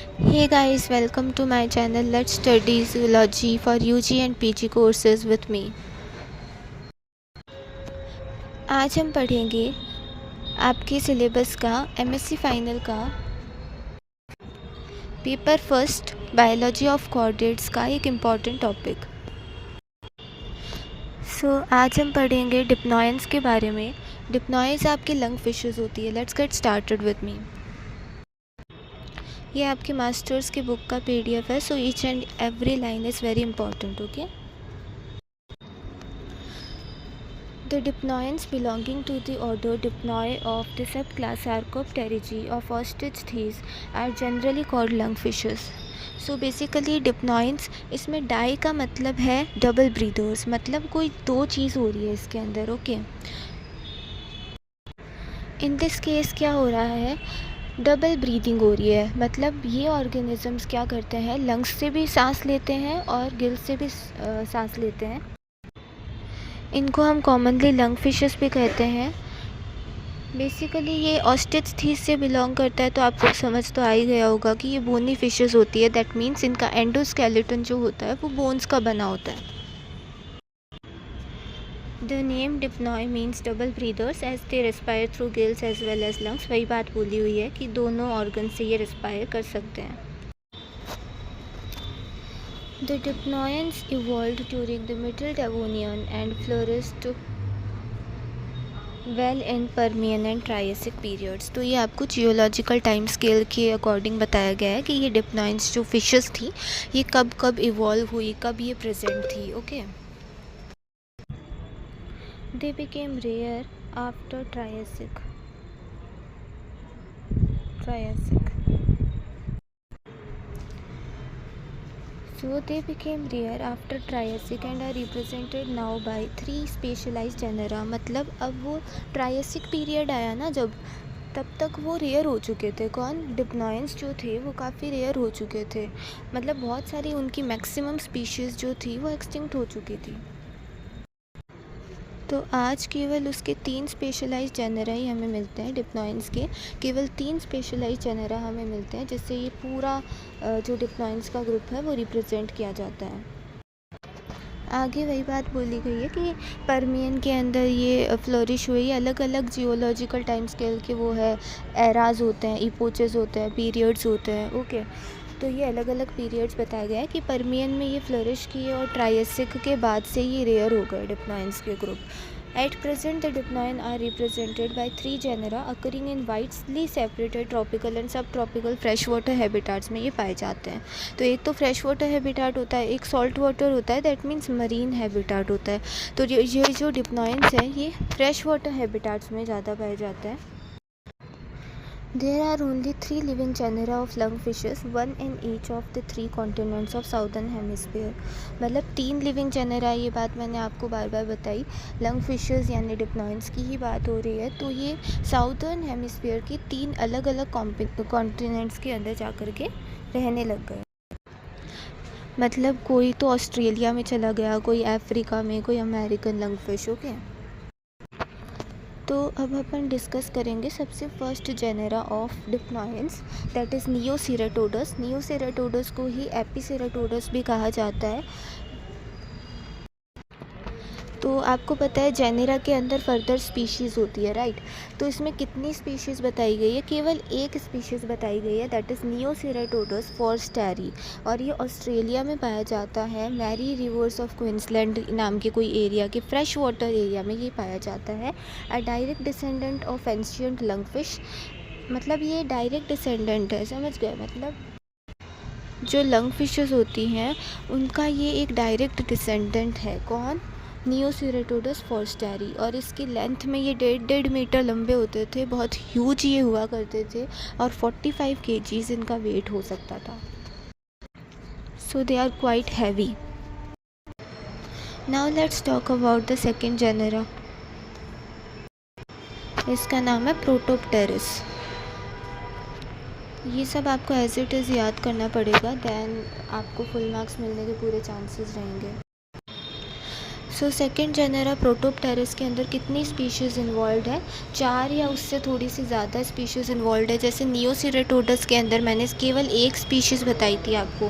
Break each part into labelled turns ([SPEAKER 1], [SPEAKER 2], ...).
[SPEAKER 1] Hey guys, welcome to my channel. Let's study zoology for UG and PG courses with me. आज हम पढ़ेंगे आपके syllabus का MSc final का paper first biology of chordates का एक इम्पॉर्टेंट टॉपिक। आज हम पढ़ेंगे डिप्नॉयंस के बारे में। डिप्नॉयंस आपकी लंग फिशेस होती है। Let's get started with me. ये आपके मास्टर्स की बुक का PDF है, so each and every line is very important. Okay, the dipnoids belonging to the order Dipnoi of the subclass Archaeopterygi of Osteichthyes are generally called lungfishes. So basically dipnoids, इसमें डाई का मतलब है double ब्रीदर्स, मतलब कोई दो चीज़ हो रही है इसके अंदर। ओके, इन दिस केस क्या हो रहा है, डबल ब्रीदिंग हो रही है। मतलब ये ऑर्गेनिजम्स क्या करते हैं, लंग्स से भी सांस लेते हैं और गिल से भी सांस लेते हैं। इनको हम कॉमनली लंग फिशेस भी कहते हैं। बेसिकली ये ऑस्टिचथीस से बिलोंग करता है, तो आपको समझ तो आ ही गया होगा कि ये बोनी फिशेस होती है। दैट मीन्स इनका एंडोस्केलेटन जो होता है वो बोन्स का बना होता है। The name Dipnoi means double breathers as they respire through gills as well as lungs. वही बात बोली हुई है कि दोनों ऑर्गन से ये रेस्पायर कर सकते हैं। The dipnoids evolved during the Middle Devonian and flourished well in Permian and Triassic periods। तो ये आपको जियोलॉजिकल टाइम स्केल के अकॉर्डिंग बताया गया है कि ये डिप्नॉइड्स जो फिशेस थी ये कब कब इवॉल्व हुई, कब ये प्रेजेंट थी। Okay, they became rare after Triassic. So they became rare after Triassic and are represented now by 3 specialized genera। मतलब अब वो ट्रायसिक पीरियड आया ना जब, तब तक वो रेयर हो चुके थे। कौन, डिप्नॉइड्स जो थे वो काफ़ी रेयर हो चुके थे। मतलब बहुत सारी उनकी मैक्सिमम स्पीशीज़ जो थी वो एक्सटिंक्ट हो चुकी थी। तो आज केवल उसके 3 स्पेशलाइज्ड जेनरा ही हमें मिलते हैं। डिप्नॉइड्स के केवल 3 स्पेशलाइज्ड जेनरा हमें मिलते हैं, जिससे ये पूरा जो डिप्नॉइड्स का ग्रुप है वो रिप्रेजेंट किया जाता है। आगे वही बात बोली गई है कि परमियन के अंदर ये फ्लोरिश हुई। अलग अलग जियोलॉजिकल टाइम स्केल के वो है, एराज होते हैं, इपोचेस होते हैं, पीरियड्स होते हैं। ओके, तो ये अलग अलग पीरियड्स बताया गया है कि परमियन में ये फ्लोरिश किए और ट्रायसिक के बाद से ये रेयर हो गए डिप्नॉइड्स के group. At present the dipnoid are represented by 3 genera occurring in widely separated tropical and sub tropical fresh water habitats में ये पाए जाते हैं। तो एक तो फ्रेश वाटर हैबिटाट होता है, एक सॉल्ट वाटर होता है, दैट मीन्स मरीन हैबिटाट होता है। तो ये जो डिप्नॉइड्स हैं ये फ्रेश वाटर हैबिटाट्स में ज़्यादा पाए जाते हैं। There are only 3 living genera of lungfishes, one in each of the 3 continents of southern hemisphere। मतलब 3 लिविंग जेनेरा, ये बात मैंने आपको बार बार बताई। लंगफिशेस यानी डिप्नॉइड्स की ही बात हो रही है। तो ये साउदर्न हेमिस्फीयर की 3 अलग अलग कॉन्टिनेंट्स के अंदर जा कर के रहने लग गए। मतलब कोई तो ऑस्ट्रेलिया में चला गया, कोई अफ्रीका में, कोई अमेरिकन लंगफिश। ओके, तो अब अपन डिस्कस करेंगे सबसे first genera of dipnoids, that is Neoceratodus. Neoceratodus को ही एपिसेरेटोडस भी कहा जाता है। तो आपको पता है जेनेरा के अंदर फर्दर स्पीशीज़ होती है, राइट। तो इसमें कितनी स्पीशीज़ बताई गई है, केवल एक स्पीशीज़ बताई गई है, दैट इज़ नियोसेरेटोडस फॉरस्टेरी। और ये ऑस्ट्रेलिया में पाया जाता है, मैरी रिवर्स ऑफ क्वींसलैंड नाम के कोई एरिया के फ्रेश वाटर एरिया में ये पाया जाता है। अ direct descendant of ancient lungfish. मतलब ये डायरेक्ट डिसेंडेंट है, समझ गए। मतलब जो लंगफिशेस होती हैं उनका ये एक डायरेक्ट डिसेंडेंट है। कौन, नियोसेरेटोडस फॉरस्टेरी। और इसकी लेंथ में ये 1.5 मीटर लंबे होते थे, बहुत ह्यूज ये हुआ करते थे, और 45 kgs इनका वेट हो सकता था। So they are quite heavy. Now let's talk about the second genera. इसका नाम है प्रोटोप्टेरिस। ये सब आपको एज इट इज़ याद करना पड़ेगा, दैन आपको फुल मार्क्स मिलने के पूरे चांसेस रहेंगे। सो सेकंड जेनेरा प्रोटोप्टेरिस के अंदर कितनी स्पीशीज़ इन्वॉल्व है? 4 या उससे थोड़ी सी ज़्यादा स्पीशीज़ इन्वॉल्व है। जैसे नियोसिरेटोडस के अंदर मैंने केवल एक स्पीशीज़ बताई थी आपको।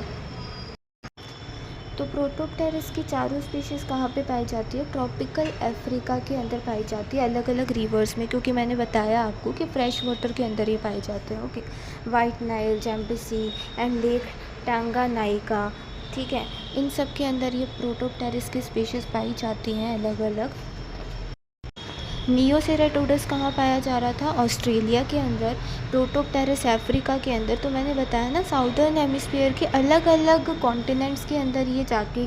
[SPEAKER 1] तो प्रोटोप्टेरिस की चारों स्पीशीज़ कहाँ पे पाई जाती है? ट्रॉपिकल अफ्रीका के अंदर पाई जाती है, अलग अलग रिवर्स में, क्योंकि मैंने बताया आपको कि फ्रेश वाटर के अंदर ये पाए जाते हैं। Okay, White Nile, Zambezi and Lake Tanganyika, ठीक है, इन सब के अंदर ये प्रोटोप्टेरिस की स्पीशीज़ पाई जाती हैं अलग अलग। नियोसेरेटोडस कहाँ पाया जा रहा था? ऑस्ट्रेलिया के अंदर। प्रोटोप्टेरिस अफ्रीका के अंदर। तो मैंने बताया ना, साउदर्न हेमिस्फीयर के अलग अलग कॉन्टिनेंट्स के अंदर ये जाके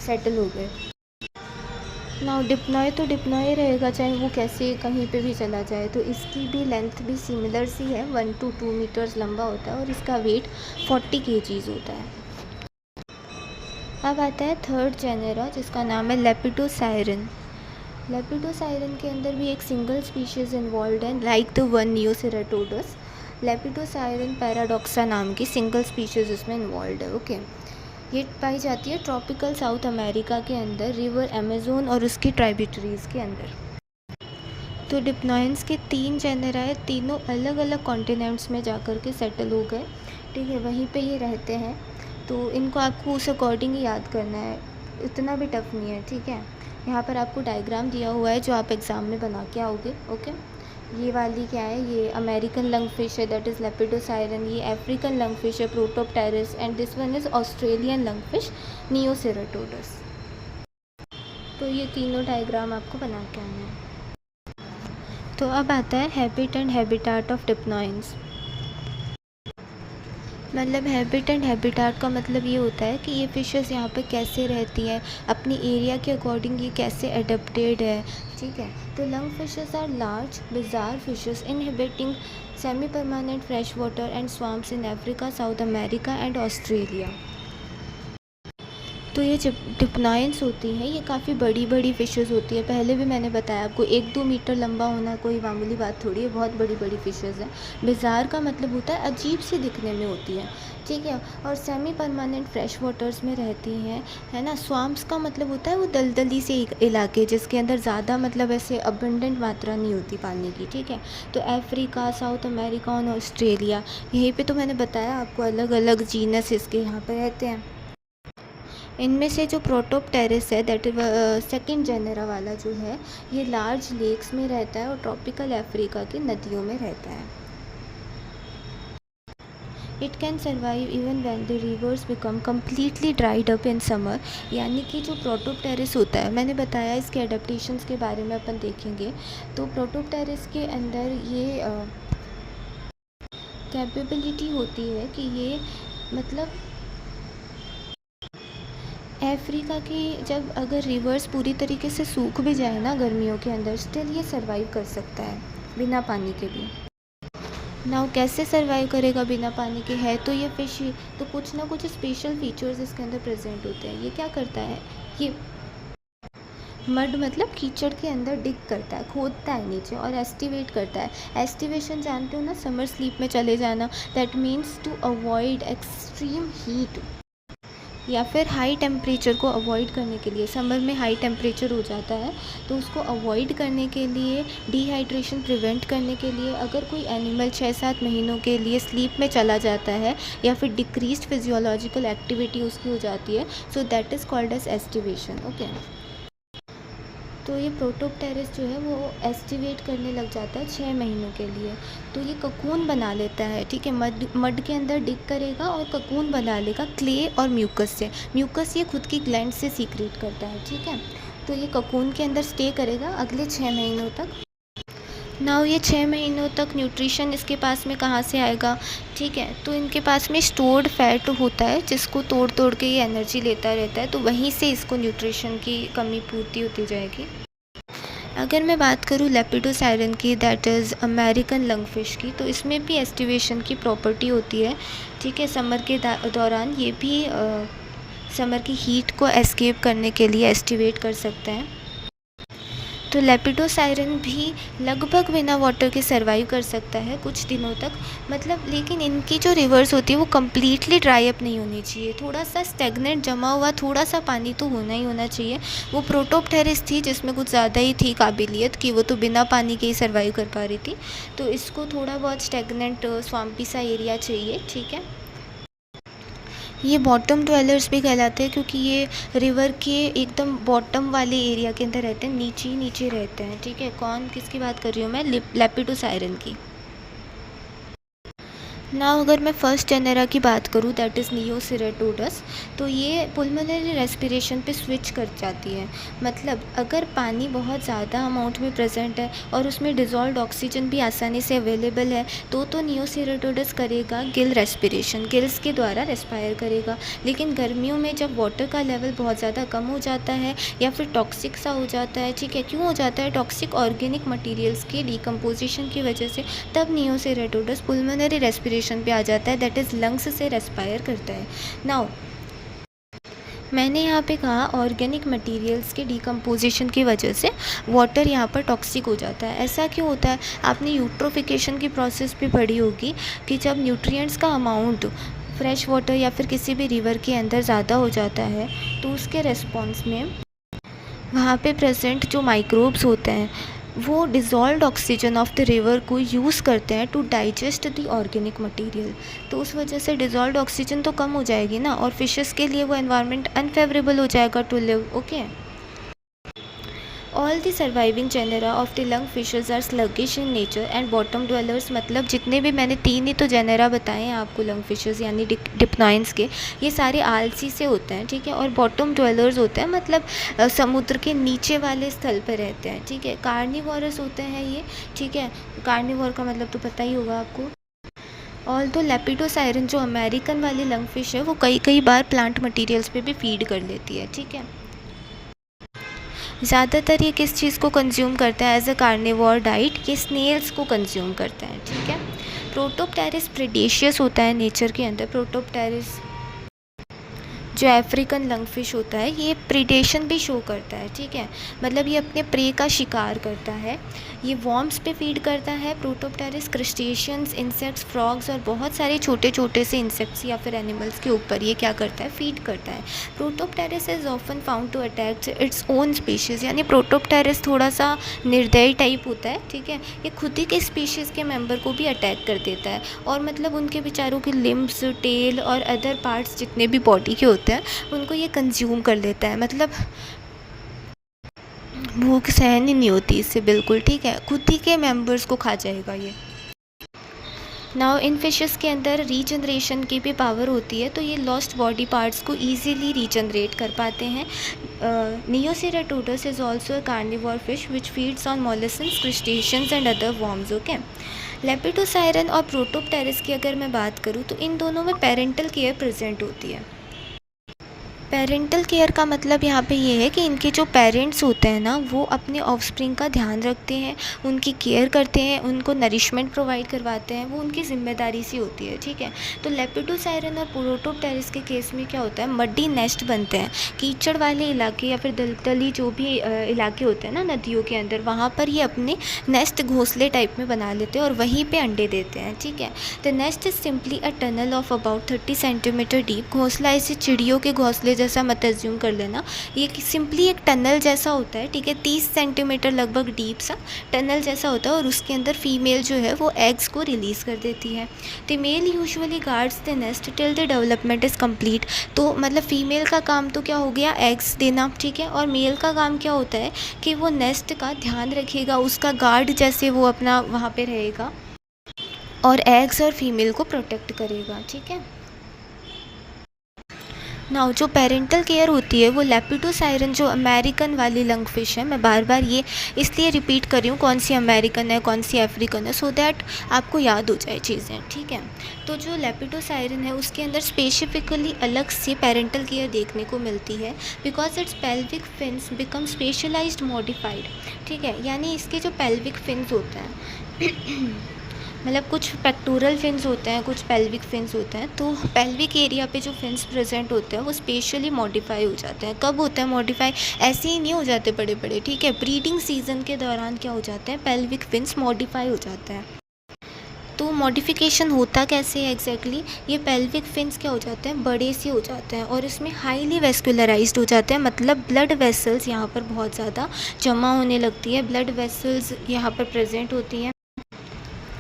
[SPEAKER 1] सेटल हो गए। नाउ डिप्लॉय तो डिप्लॉय रहेगा, चाहे वो कैसे कहीं पे भी चला जाए। तो इसकी भी लेंथ भी सिमिलर सी है, 1 to 2 मीटर्स लंबा होता है और इसका वेट 40 kgs होता है। अब आता है थर्ड जेनेरा, जिसका नाम है लेपिडोसाइरन। लेपिडोसाइरन के अंदर भी एक सिंगल स्पीशीज़ इन्वॉल्व है, लाइक द वन नियोसेरेटोडस। लेपिडोसाइरन पैराडॉक्सा नाम की सिंगल स्पीशीज़ इसमें इन्वॉल्व है। ओके, ये पाई जाती है ट्रॉपिकल साउथ अमेरिका के अंदर, रिवर अमेज़न और उसकी ट्राइब्यूटरीज़ के अंदर। तो डिप्लॉयंस के 3 जेनेरा है, तीनों अलग अलग कॉन्टिनेंट्स में जाकर के सेटल हो गए, ठीक है, वहीं पे ये रहते हैं। तो इनको आपको उस अकॉर्डिंग ही याद करना है, इतना भी टफ नहीं है, ठीक है। यहाँ पर आपको डायग्राम दिया हुआ है जो आप एग्ज़ाम में बना के आओगे। ओके, ये वाली क्या है? ये अमेरिकन लंगफिश है, दैट इज़ लेपिडोसाइरन। ये अफ्रीकन लंगफिश है, Protopterus. And this one is Australian lungfish, Neoceratodus. तो ये तीनों डायग्राम आपको बना के आना है। तो अब आता है हैबिट एंड हैबिटाट ऑफ डिप्लॉयंस। मतलब हैबिट एंड हैबिटाट का मतलब ये होता है कि ये फ़िशेस यहाँ पे कैसे रहती हैं, अपनी एरिया के अकॉर्डिंग ये कैसे अडेप्टेड है, ठीक है। तो lung fishes are large bizarre fishes inhibiting semi permanent fresh water and swamps in Africa, South America and Australia. तो ये जब डिप्लॉयंस होती हैं, ये काफ़ी बड़ी बड़ी फ़िशेज़ होती है। पहले भी मैंने बताया आपको, 1-2 मीटर लंबा होना कोई मामूली बात थोड़ी है, बहुत बड़ी बड़ी फ़िशेज़ हैं। बिज़ार का मतलब होता है अजीब सी दिखने में होती है, ठीक है, और सेमी परमानेंट फ्रेश वाटर्स में रहती हैं, है ना। स्वाम्स का मतलब होता है वो दलदली से इलाके जिसके अंदर ज़्यादा मतलब ऐसे अबंडेंट मात्रा नहीं होती पानी की, ठीक है। तो अफ्रीका, साउथ अमेरिका और ऑस्ट्रेलिया, यहीं पे तो मैंने बताया आपको अलग अलग जीनस इसके यहाँ पे रहते हैं। इनमें से जो प्रोटोप्टेरिस है, दैट सेकंड जेनेरा वाला जो है, ये लार्ज लेक्स में रहता है और ट्रॉपिकल अफ्रीका की नदियों में रहता है। It can survive even when the reverse become completely dried up in summer. यानी कि जो प्रोटोप्टेरिस होता है, मैंने बताया इसके एडेप्टेशंस के बारे में अपन देखेंगे। तो प्रोटोप्टेरिस के अंदर ये कैपेबिलिटी होती है कि ये मतलब अफ्रीका की जब अगर रिवर्स पूरी तरीके से सूख भी जाए ना गर्मियों के अंदर, स्टिल ये सर्वाइव कर सकता है बिना पानी के भी। नाउ कैसे सर्वाइव करेगा बिना पानी के? है तो ये फिश ही, तो कुछ ना कुछ स्पेशल फीचर्स इसके अंदर प्रेजेंट होते हैं। ये क्या करता है? ये मड मतलब कीचड़ के अंदर डिग करता है, खोदता है नीचे और एस्टिवेट करता है। एस्टिवेशन जानते हो ना, समर स्लीप में चले जाना। That means to avoid extreme heat या फिर हाई टेम्परेचर को अवॉइड करने के लिए। समर में हाई टेम्परेचर हो जाता है, तो उसको अवॉइड करने के लिए, डिहाइड्रेशन प्रिवेंट करने के लिए, अगर कोई एनिमल 6-7 महीनों के लिए स्लीप में चला जाता है या फिर डिक्रीज्ड फिजियोलॉजिकल एक्टिविटी उसकी हो जाती है, so that is called as aestivation. Okay, तो ये प्रोटोप्टेरिस जो है वो एस्टिवेट करने लग जाता है 6 महीनों के लिए। तो ये ककून बना लेता है, ठीक है, मड के अंदर डिग करेगा और ककून बना लेगा क्ले और म्यूकस से। म्यूकस ये खुद की ग्लैंड से सीक्रेट करता है, ठीक है। तो ये ककून के अंदर स्टे करेगा अगले 6 महीनों तक। नाउ ये 6 महीनों तक न्यूट्रिशन इसके पास में कहाँ से आएगा? ठीक है, तो इनके पास में स्टोर्ड फैट होता है जिसको तोड़ तोड़ के ये एनर्जी लेता रहता है, तो वहीं से इसको न्यूट्रिशन की कमी पूर्ति होती जाएगी। अगर मैं बात करूँ लेपिडोसाइरन की, दैट इज़ अमेरिकन लंगफिश की, तो इसमें भी एस्टिवेशन की प्रॉपर्टी होती है, ठीक है। समर के दौरान ये भी समर की हीट को एस्केप करने के लिए एस्टिवेट कर सकते हैं। तो लेपिडोसाइरन भी लगभग बिना वाटर के सर्वाइव कर सकता है कुछ दिनों तक, मतलब, लेकिन इनकी जो रिवर्स होती है वो कम्प्लीटली ड्राई अप नहीं होनी चाहिए, थोड़ा सा स्टेगनेंट जमा हुआ थोड़ा सा पानी तो होना ही होना चाहिए। वो प्रोटोप्टेरिस थी जिसमें कुछ ज़्यादा ही थी काबिलियत कि वो तो बिना पानी के ही सर्वाइव कर पा रही थी, तो इसको थोड़ा बहुत स्टेगनेंट स्वाम्पी सा एरिया चाहिए, ठीक है। ये बॉटम ड्वेलर्स भी कहलाते हैं क्योंकि ये रिवर के एकदम बॉटम वाले एरिया के अंदर रहते हैं, नीचे ही नीचे रहते हैं, ठीक है। कौन, किसकी बात कर रही हूँ मैं? लेपिडोसाइरन की। ना अगर मैं फर्स्ट जेनेरा की बात करूँ दैट इज़ नियोसिरेटोडस, तो ये पुल्मोनरी रेस्पिरेशन पे स्विच कर जाती है। मतलब अगर पानी बहुत ज़्यादा अमाउंट में प्रेजेंट है और उसमें डिज़ोल्व्ड ऑक्सीजन भी आसानी से अवेलेबल है तो नियोसिरेटोडस करेगा गिल रेस्पिरेशन, गिल्स के द्वारा रेस्पायर करेगा। लेकिन गर्मियों में जब वाटर का लेवल बहुत ज़्यादा कम हो जाता है या फिर टॉक्सिक सा हो जाता है, ठीक है, क्यों हो जाता है? टॉक्सिक ऑर्गेनिक मटीरियल्स की डिकम्पोजिशन की वजह से, तब नियोसिरेटोडस पुल्मोनरी रेस्पिरेशन पे आ जाता है, दैट इज़ लंग्स से रेस्पायर करता है। नाउ मैंने यहाँ पे कहा ऑर्गेनिक मटेरियल्स के डिकम्पोजिशन की वजह से वाटर यहाँ पर टॉक्सिक हो जाता है। ऐसा क्यों होता है? आपने यूट्रोफिकेशन की प्रोसेस भी पढ़ी होगी कि जब न्यूट्रिएंट्स का अमाउंट फ्रेश वाटर या फिर किसी भी रिवर के अंदर ज़्यादा हो जाता है तो उसके रिस्पॉन्स में वहाँ पे प्रेजेंट जो माइक्रोब्स होते हैं वो dissolved oxygen of the river को यूज़ करते हैं to digest the organic material. तो उस वजह से डिज़ोल्व्ड ऑक्सीजन तो कम हो जाएगी ना, और फिशेस के लिए वो एनवायरनमेंट अनफेवरेबल हो जाएगा to live, okay. All the surviving genera of the lung fishes are sluggish in nature and bottom dwellers, मतलब जितने भी मैंने 3 ही तो जेनेरा बताए हैं आपको लंग फिशेज यानी डिप्नॉइंस के, ये सारे आलसी से होते हैं, ठीक है। और बॉटम ड्वेलर्स होते हैं मतलब समुद्र के नीचे वाले स्थल पर रहते हैं, ठीक है। कार्निवोरस होते हैं ये, ठीक है। कार्निवोर का मतलब तो पता ही होगा आपको। ऑल तो लेपिडोसाइरन जो अमेरिकन वाली लंग फिश है वो कई बार प्लांट मटीरियल्स पे भी फीड कर लेती है, ठीक है। ज़्यादातर ये किस चीज़ को कंज्यूम करता है एज अ कार्निवोर डाइट? ये स्नेल्स को कंज्यूम करता है, ठीक है। प्रोटोप्टेरिस प्रेडेशियस होता है नेचर के अंदर। प्रोटोप्टेरिस जो अफ्रीकन लंगफिश होता है ये प्रीडेशन भी शो करता है, ठीक है। मतलब ये अपने प्रे का शिकार करता है। ये वॉर्म्स पे फीड करता है। प्रोटोप्टेरिस क्रस्टेशियंस, इंसेक्ट्स, फ्रॉग्स और बहुत सारे छोटे छोटे से इंसेक्ट्स या फिर एनिमल्स के ऊपर ये क्या करता है? फीड करता है। Protopterus is often found to attack its own species, यानी प्रोटोप्टेरिस थोड़ा सा निर्दयी टाइप होता है, ठीक है। ये खुद ही के स्पीशीज़ के मेंबर को भी अटैक कर देता है और मतलब उनके बेचारों के लिम्ब्स, टेल और अदर पार्ट्स जितने भी बॉडी के होते हैं उनको ये कंज्यूम कर लेता है। मतलब भूख सहन ही नहीं होती इससे बिल्कुल, ठीक है। खुद ही के मेंबर्स को खा जाएगा ये। नाउ इन फिशेस के अंदर रीजनरेशन की भी पावर होती है, तो ये लॉस्ट बॉडी पार्ट्स को ईजिली रीजनरेट कर पाते हैं। Neoceratodus is also a carnivore fish which feeds on molluscs, crustaceans and other worms, okay. Lepidosiren और प्रोटोप्टेरिस की अगर मैं बात करूँ तो इन दोनों में पेरेंटल केयर प्रेजेंट होती है। पेरेंटल केयर का मतलब यहाँ पे ये है कि इनके जो पेरेंट्स होते हैं ना वो अपने ऑफस्प्रिंग का ध्यान रखते हैं, उनकी केयर करते हैं, उनको नरिशमेंट प्रोवाइड करवाते हैं, वो उनकी ज़िम्मेदारी सी होती है, ठीक है। तो लेपिडोसाइरन और प्रोटोप्टेरिस के केस में क्या होता है? मड्डी नेस्ट बनते हैं। कीचड़ वाले इलाके या फिर दलदली जो भी इलाके होते हैं ना नदियों के अंदर, वहाँ पर ये अपने नेस्ट घोंसले टाइप में बना लेते हैं और वहीं पर अंडे देते हैं, ठीक है। The nest is simply a tunnel of about 30 centimetre deep. घोंसला ऐसे चिड़ियों के घोंसले जैसा मत एज्यूम कर लेना, ये सिंपली एक टनल जैसा होता है, ठीक है। 30 सेंटीमीटर लगभग डीप सा टनल जैसा होता है और उसके अंदर फीमेल जो है वो एग्स को रिलीज़ कर देती है। The male usually guards the nest till the development is complete. तो मतलब फीमेल का काम तो क्या हो गया? एग्स देना, ठीक है। और मेल का काम क्या होता है कि वो नेस्ट का ध्यान रखेगा, उसका गार्ड जैसे वो अपना वहाँ पे रहेगा और एग्स और फीमेल को प्रोटेक्ट करेगा, ठीक है। नाउ जो पेरेंटल केयर होती है वो लेपिडोसाइरन जो अमेरिकन वाली लंग फिश है, मैं बार बार ये इसलिए रिपीट कर रही हूँ कौन सी अमेरिकन है कौन सी अफ्रीकन है, सो दैट आपको याद हो जाए चीज़ें, ठीक है। तो जो लेपिडोसाइरन है उसके अंदर स्पेसिफिकली अलग से पेरेंटल केयर देखने को मिलती है because its pelvic fins become specialised modified, ठीक है। यानी इसके जो पेल्विक फिन्स होते हैं मतलब कुछ पेक्टोरल फिन्स होते हैं, कुछ पेल्विक फिन्स होते हैं। तो पेल्विक एरिया पे जो फिन्स प्रेजेंट होते हैं वो स्पेशली मॉडिफाई हो जाते हैं। कब होता है मॉडिफाई? ऐसे ही नहीं हो जाते बड़े बड़े, ठीक है। ब्रीडिंग सीजन के दौरान क्या हो जाते हैं, पेल्विक फिन्स मॉडिफाई हो जाते हैं। तो मॉडिफिकेशन होता कैसे है एग्जैक्टली? ये पेल्विक फिन्स क्या हो जाते हैं, बड़े से हो जाते हैं और इसमें हाईली वेस्कुलराइज्ड हो जाते हैं। मतलब ब्लड वेसल्स यहाँ पर बहुत ज़्यादा जमा होने लगती है, ब्लड वेसल्स यहाँ पर प्रेजेंट होती हैं।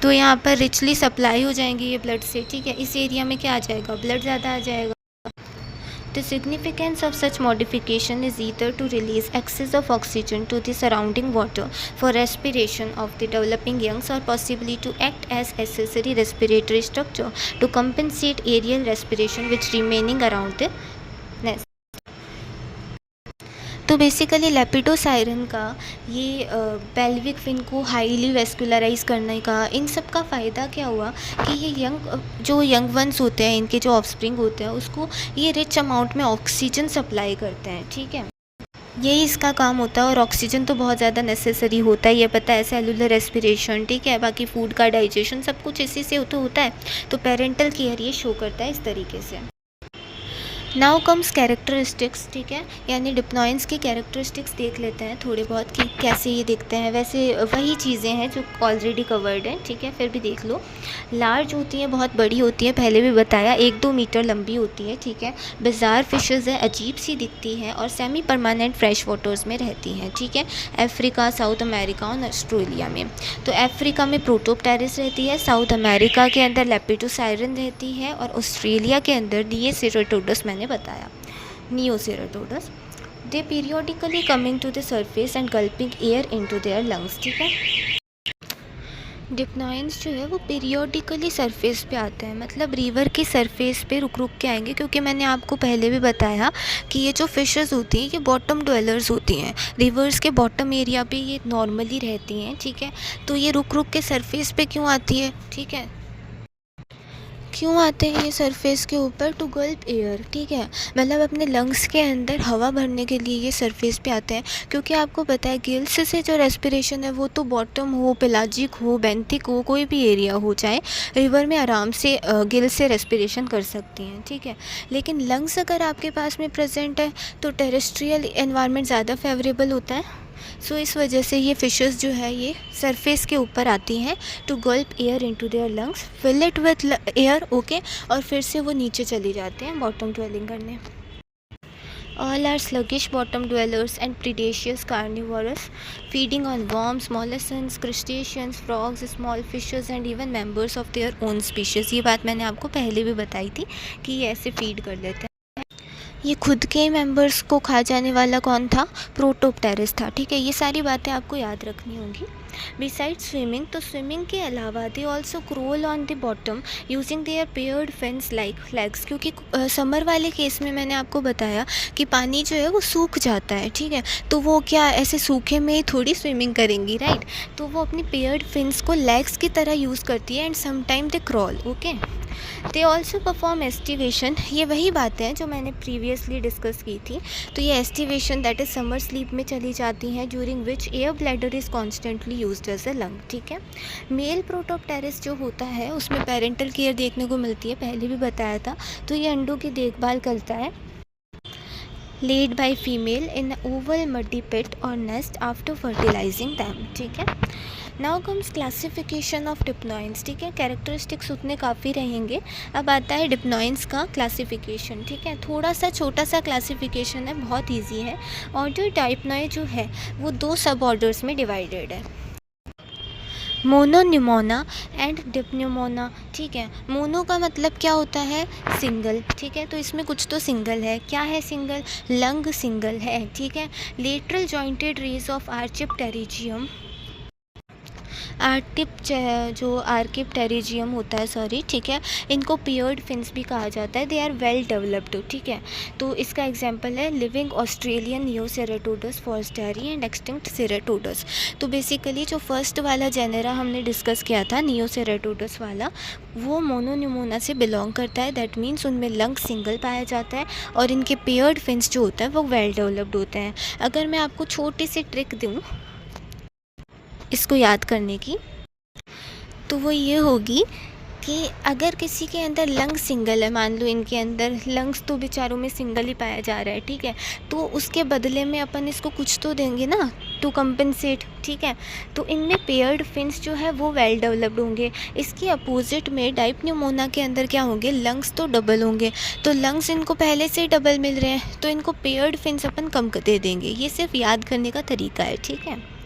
[SPEAKER 1] तो यहाँ पर रिचली सप्लाई हो जाएंगी ये ब्लड से, ठीक है। इस एरिया में क्या आ जाएगा, ब्लड ज़्यादा आ जाएगा। The significance of such modification is either to release excess of oxygen to the surrounding water for respiration of the developing youngs, or possibly to act as accessory respiratory structure to compensate aerial respiration which remaining around the nest. तो basically लेपिडोसाइरन का ये pelvic fin को highly vascularise करने का, इन सब का फ़ायदा क्या हुआ कि ये जो यंग वंस होते हैं, इनके जो ऑफस्प्रिंग होते हैं, उसको ये रिच अमाउंट में ऑक्सीजन सप्लाई करते हैं, ठीक है। यही इसका काम होता है और ऑक्सीजन तो बहुत ज़्यादा नेसेसरी होता है, ये पता है। सेलुलर रेस्पिरेशन, ठीक है, बाकी फूड का डाइजेशन सब कुछ इसी से तो होता है। तो पेरेंटल केयर ये शो करता है इस तरीके से। नाउ कम्स कैरेक्टरिस्टिक्स, ठीक है, यानी डिप्नॉइंस की कैरेक्टरिस्टिक्स देख लेते हैं थोड़े बहुत कि कैसे ये दिखते हैं। वैसे वही चीज़ें हैं जो ऑलरेडी कवर्ड हैं, ठीक है, फिर भी देख लो। लार्ज होती हैं, बहुत बड़ी होती है, पहले भी बताया, 1-2 मीटर लंबी होती है, ठीक है। बिजार फिशेज़ है, अजीब सी दिखती हैं और सेमी परमानेंट फ्रेश वाटर्स में रहती हैं, ठीक है। अफ्रीका, साउथ अमेरिका और ऑस्ट्रेलिया में। तो अफ्रीका में प्रोटोप्टेरिस रहती है, साउथ अमेरिका के अंदर लेपिडोसाइरन रहती है और ऑस्ट्रेलिया के अंदर नियोसेरेटोडस मैंने बताया, Neoceratodus. They periodically coming to the surface and gulping air into their lungs, ठीक है। डिप्नॉइंस जो है वो पीरियोडिकली सरफेस पे आते हैं, मतलब रिवर की सरफेस पे रुक रुक के आएंगे, क्योंकि मैंने आपको पहले भी बताया कि ये जो फिशेस होती हैं ये बॉटम ड्वेलर्स होती हैं, रिवर्स के बॉटम एरिया पे ये नॉर्मली रहती हैं, ठीक है। तो ये रुक रुक के सरफेस पे क्यों आती है, ठीक है, क्यों आते हैं ये सरफेस के ऊपर? टू गल्प एयर, ठीक है, मतलब अपने लंग्स के अंदर हवा भरने के लिए ये सरफेस पे आते हैं। क्योंकि आपको पता है गिल्स से जो रेस्पिरेशन है वो तो बॉटम हो, पेलाजिक हो, बेंथिक हो, कोई भी एरिया हो, चाहे रिवर में आराम से गिल से रेस्पिरेशन कर सकती हैं, ठीक है। लेकिन लंग्स अगर आपके पास में प्रेजेंट है तो टेरेस्ट्रियल एनवायरनमेंट ज़्यादा फेवरेबल होता है। सो इस वजह से ये फ़िशेस जो है ये सरफेस के ऊपर आती हैं to gulp air into their lungs, fill it with air, okay, और फिर से वो नीचे चली जाते हैं बॉटम ड्वेलिंग करने। All are sluggish bottom dwellers and predaceous carnivorous, feeding on worms, molluscs, crustaceans, frogs, small fishes and even members of their own species. ये बात मैंने आपको पहले भी बताई थी कि ये ऐसे फीड कर लेते हैं। ये खुद के मेंबर्स को खा जाने वाला कौन था? प्रोटोप्टेरिस था, ठीक है। ये सारी बातें आपको याद रखनी होंगी। बिसाइड स्विमिंग, तो स्विमिंग के अलावा they also crawl on the bottom using their paired fins like legs, क्योंकि समर वाले केस में मैंने आपको बताया कि पानी जो है वो सूख जाता है, ठीक है। तो वो क्या ऐसे सूखे में ही थोड़ी स्विमिंग करेंगी, राइट। तो वो अपनी पेयर्ड फिन्स को लेग्स की तरह यूज़ करती है and sometime they crawl, okay. They also perform aestivation, ये वही बातें हैं जो मैंने प्रीवियसली डिस्कस की थी। तो ये aestivation that is summer sleep में चली जाती हैं, during which air bladder is constantly used as a lung, ठीक है। मेल प्रोटोप्टेरिस जो होता है उसमें पेरेंटल केयर देखने को मिलती है, पहले भी बताया था। तो ये अंडों की देखभाल करता है, laid by female in an oval muddy pit or nest after fertilizing them, ठीक है। नाउ कम्स क्लासिफिकेशन ऑफ डिप्नॉइंस, ठीक है। कैरेक्टरिस्टिक्स उतने काफ़ी रहेंगे। अब आता है डिप्नॉइंस का क्लासिफिकेशन, ठीक है। थोड़ा सा छोटा सा क्लासिफिकेशन है, बहुत इजी है। ऑर्डर डिप्नॉय जो है वो 2 सब ऑर्डर्स में डिवाइडेड है, मोनोन्यूमोना एंड डिप्न्यूमोना, ठीक है। मोनो का मतलब क्या होता है? सिंगल, ठीक है। तो इसमें कुछ तो सिंगल है, क्या है सिंगल? लंग सिंगल है, ठीक है। लेटरल जॉइंटेड रेज ऑफ आर्चिप्टेरिजियम, जो आर्किप्टेरिजियम होता है, सॉरी, ठीक है, इनको पियर्ड फिन्स भी कहा जाता है। दे आर वेल डेवलप्ड, ठीक है। तो इसका एग्जांपल है लिविंग ऑस्ट्रेलियन नियोसेरेटोडस फॉरेस्टेरी एंड एक्सटिंक्ट सेरेटोडस। तो बेसिकली जो फर्स्ट वाला जेनेरा हमने डिस्कस किया था नियोसेरेटोडस वाला, वो मोनोन्यूमोना से बिलोंग करता है। दैट मीन्स उनमें लंग सिंगल पाया जाता है और इनके पियर्ड फिन्स जो होते हैं वो वेल डेवलप्ड होते हैं। अगर मैं आपको छोटी सी ट्रिक दूँ इसको याद करने की, तो वो ये होगी कि अगर किसी के अंदर लंग्स सिंगल है, मान लो इनके अंदर लंग्स तो बेचारों में सिंगल ही पाया जा रहा है, ठीक है, तो उसके बदले में अपन इसको कुछ तो देंगे ना टू कंपनसेट, ठीक है। तो इनमें पेयर्ड फिन्स जो है वो वेल डेवलप्ड होंगे। इसके अपोजिट में डाइप्न्यूमोना के अंदर क्या होंगे, लंग्स तो डबल होंगे। तो लंग्स इनको पहले से ही डबल मिल रहे हैं, तो इनको पेयर्ड फिन्स अपन कम दे देंगे। ये सिर्फ याद करने का तरीका है, ठीक है।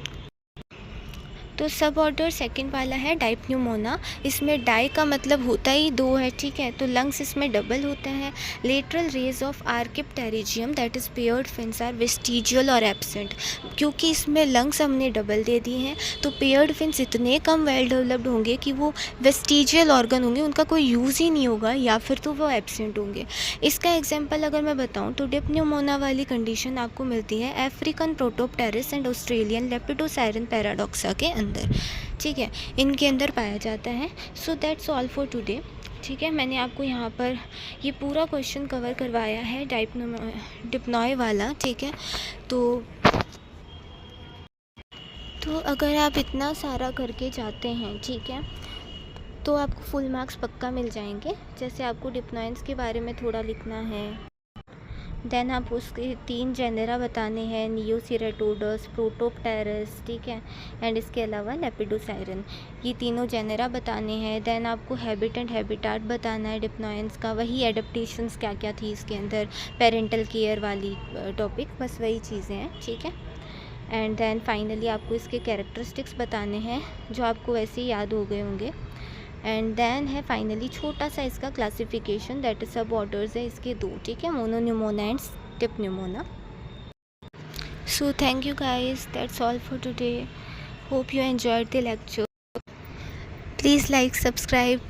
[SPEAKER 1] तो सब ऑर्डर सेकंड वाला है डाइप्न्यूमोना। इसमें डाई का मतलब होता ही दो है, ठीक है, तो लंग्स इसमें डबल होते हैं। Lateral rays of archipterygium that is paired fins are vestigial और एब्सेंट। क्योंकि इसमें लंग्स हमने डबल दे दिए हैं तो पेयर्ड फिन्स इतने कम वेल डेवलप्ड होंगे कि वो वेस्टिजियल ऑर्गन होंगे, उनका कोई यूज़ ही नहीं होगा, या फिर तो वो एब्सेंट होंगे। इसका एग्जाम्पल अगर मैं बताऊँ तो डिप्न्यूमोना वाली कंडीशन आपको मिलती है अफ्रीकन प्रोटोप्टेरिस एंड ऑस्ट्रेलियन लेपिडोसायरन पैराडॉक्सा के अंदर, ठीक है, इनके अंदर पाया जाता है। So that's all for today, ठीक है। मैंने आपको यहाँ पर ये पूरा क्वेश्चन कवर करवाया है डिप्नॉय वाला, ठीक है। तो अगर आप इतना सारा करके जाते हैं, ठीक है, तो आपको फुल मार्क्स पक्का मिल जाएंगे। जैसे आपको डिप्नॉइंस के बारे में थोड़ा लिखना है, देन आप उसके 3 जेनेरा बताने हैं, नियोसिरेटोडस, प्रोटोप्टेरस, ठीक है, एंड इसके अलावा लेपिडोसायरन, ये तीनों जेनेरा बताने हैं। देन आपको हैबिट एंड हैबिटाट बताना है डिप्नॉयंस का, वही एडेप्टेशंस क्या क्या थी इसके अंदर, पेरेंटल केयर वाली टॉपिक, बस वही चीज़ें हैं, ठीक है। एंड देन फाइनली आपको इसके कैरेक्टरिस्टिक्स बताने हैं जो आपको वैसे ही याद हो गए होंगे। एंड देन है फाइनली छोटा सा इसका classification, that is sub orders है इसके 2, ठीक है, मोनोन्यूमोना and Dipneumona. So thank you guys, that's all for today. Hope you enjoyed the lecture. Please like, subscribe